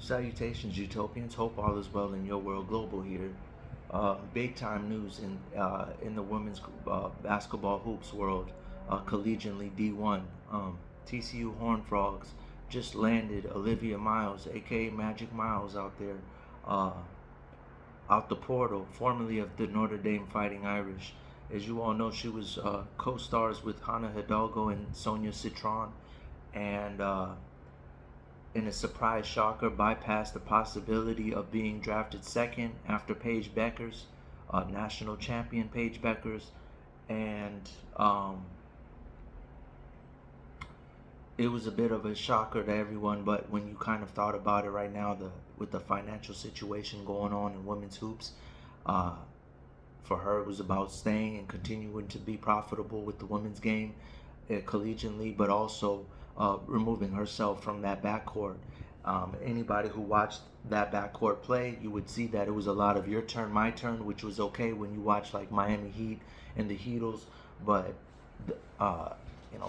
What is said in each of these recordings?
Salutations, Utopians. Hope all is well in your world. Global here. Big time news in the women's basketball hoops world. Collegiately D1. TCU Horned Frogs just landed Olivia Miles, aka Magic Miles, out there, uh, out the portal, formerly of the Notre Dame Fighting Irish. As you all know, she was co-stars with Hannah Hidalgo and Sonia Citron, and in a surprise shocker, bypassed the possibility of being drafted second after Paige Beckers, national champion Paige Beckers, and it was a bit of a shocker to everyone. But when you kind of thought about it right now, with the financial situation going on in women's hoops, uh, for her it was about staying and continuing to be profitable with the women's game collegiately, but also removing herself from that backcourt. Anybody who watched that backcourt play, you would see that it was a lot of your turn, my turn, which was okay when you watch like Miami Heat and the Heatles, but uh,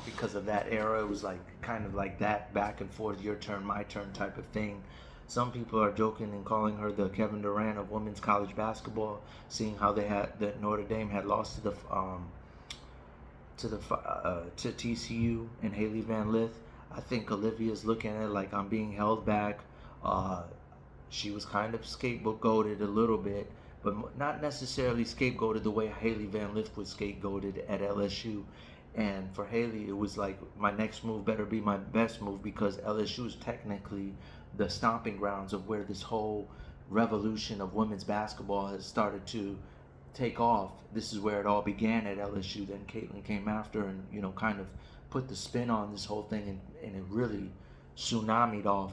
because of that era, it was like kind of like that back and forth, your turn, my turn type of thing. Some people are joking and calling her the Kevin Durant of women's college basketball, seeing how that Notre Dame had lost to TCU and Haley Van Lith. I think Olivia's looking at it like I'm being held back. Uh, she was kind of scapegoated a little bit, but not necessarily scapegoated the way Haley Van Lith was scapegoated at LSU. And for Haley, it was like my next move better be my best move, because LSU is technically the stomping grounds of where this whole revolution of women's basketball has started to take off. This is where it all began at LSU. Then Caitlin came after and, kind of put the spin on this whole thing, and it really tsunamied off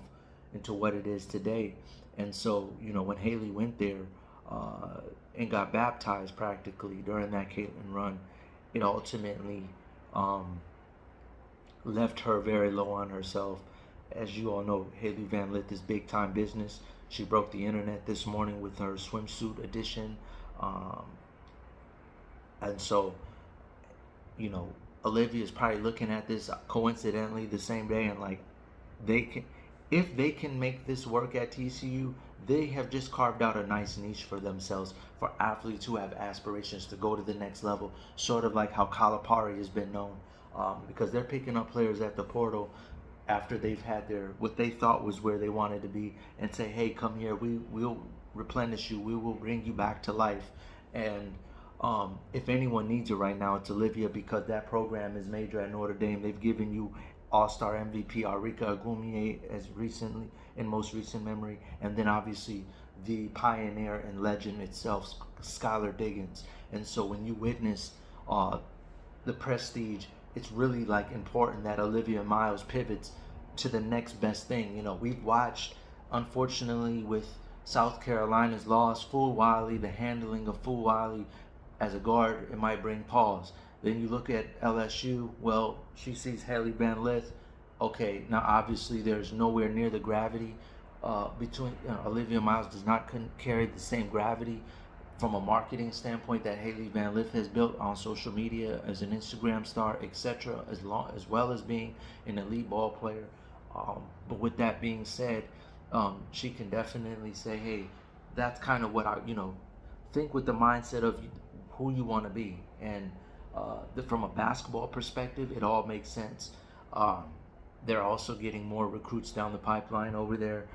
into what it is today. And so, when Haley went there and got baptized practically during that Caitlin run, it ultimately left her very low on herself. As you all know, Haley Van Lith is big time business. She broke the internet this morning with her swimsuit edition. Um, and so, Olivia is probably looking at this coincidentally the same day, and like, they can, if they can make this work at TCU, they have just carved out a nice niche for themselves, for athletes who have aspirations to go to the next level, sort of like how Calipari has been known, because they're picking up players at the portal after they've had their what they thought was where they wanted to be, and say, hey, come here, we'll replenish you, we will bring you back to life. And if anyone needs it right now, it's Olivia, because that program is major at Notre Dame. They've given you All-Star MVP Arika Agumier as recently, in most recent memory, and then obviously the pioneer and legend itself, Skylar Diggins. And so when you witness the prestige, it's really like important that Olivia Miles pivots to the next best thing. We've watched, unfortunately, with South Carolina's loss, Fool Wiley, the handling of Fool Wiley as a guard, it might bring pause. Then you look at LSU, well, she sees Haley Van Lith. Okay, now obviously there's nowhere near the gravity between, Olivia Miles does not carry the same gravity from a marketing standpoint that Haley Van Lith has built on social media as an Instagram star, etc., as well as being an elite ball player. But with that being said, she can definitely say, hey, that's kind of what think with the mindset of who you want to be. And from a basketball perspective, it all makes sense. They're also getting more recruits down the pipeline over there.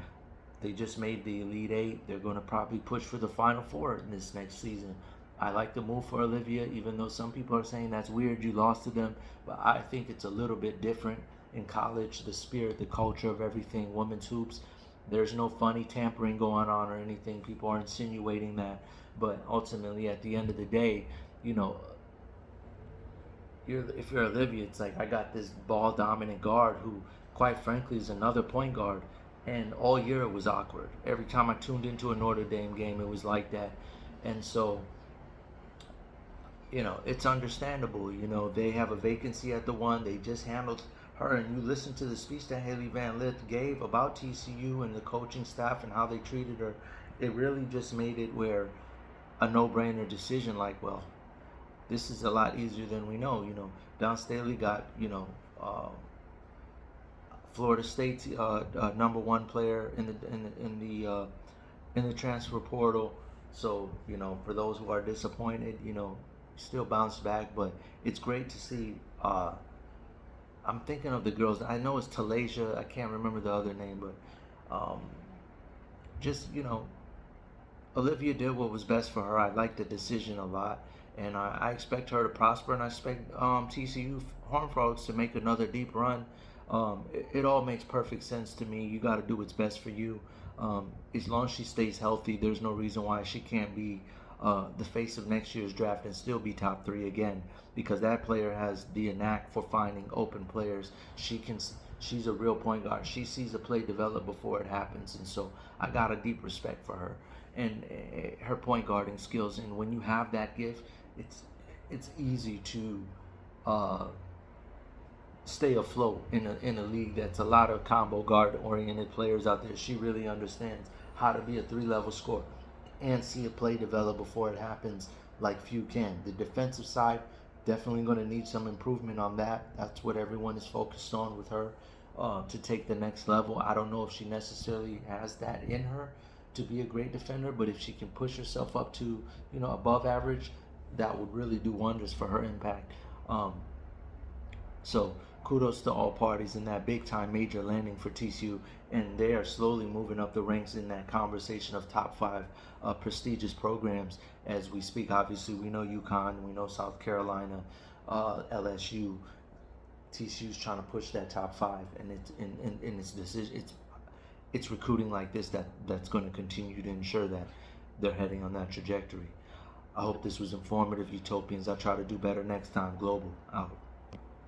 They just made the Elite Eight. They're going to probably push for the Final Four in this next season. I like the move for Olivia, even though some people are saying that's weird, you lost to them. But I think it's a little bit different in college, the spirit, the culture of everything, women's hoops. There's no funny tampering going on or anything. People are insinuating that. But ultimately, at the end of the day, if you're Olivia, it's like, I got this ball dominant guard who, quite frankly, is another point guard. And all year it was awkward. Every time I tuned into a Notre Dame game, it was like that. And so, it's understandable. They have a vacancy at the one. They just handled her. And you listen to the speech that Haley Van Lith gave about TCU and the coaching staff and how they treated her. It really just made it where a no-brainer decision, like, well, this is a lot easier than we know. Don Staley got, Florida State's number one player in the transfer portal. So for those who are disappointed, still bounce back. But it's great to see. I'm thinking of the girls. I know it's Talasia. I can't remember the other name, but just Olivia did what was best for her. I like the decision a lot, and I expect her to prosper, and I expect TCU Horned Frogs to make another deep run. It all makes perfect sense to me. You got to do what's best for you. As long as she stays healthy, there's no reason why she can't be the face of next year's draft and still be top 3 again, because that player has the knack for finding open players. She's a real point guard. She sees a play develop before it happens, and so I got a deep respect for her and her point guarding skills. And when you have that gift, it's easy to stay afloat in a league that's a lot of combo guard oriented players out there. She really understands how to be a 3-level scorer and see a play develop before it happens like few can. The defensive side, definitely going to need some improvement on that. That's what everyone is focused on with her to take the next level. I don't know if she necessarily has that in her to be a great defender, but if she can push herself up to above average, that would really do wonders for her impact. So kudos to all parties in that big time major landing for TCU, and they are slowly moving up the ranks in that conversation of top 5 prestigious programs as we speak. Obviously, we know UConn, we know South Carolina, LSU. TCU's trying to push that top 5, and it's in its decision. It's recruiting like this that's going to continue to ensure that they're heading on that trajectory. I hope this was informative, Utopians. I'll try to do better next time. Global out.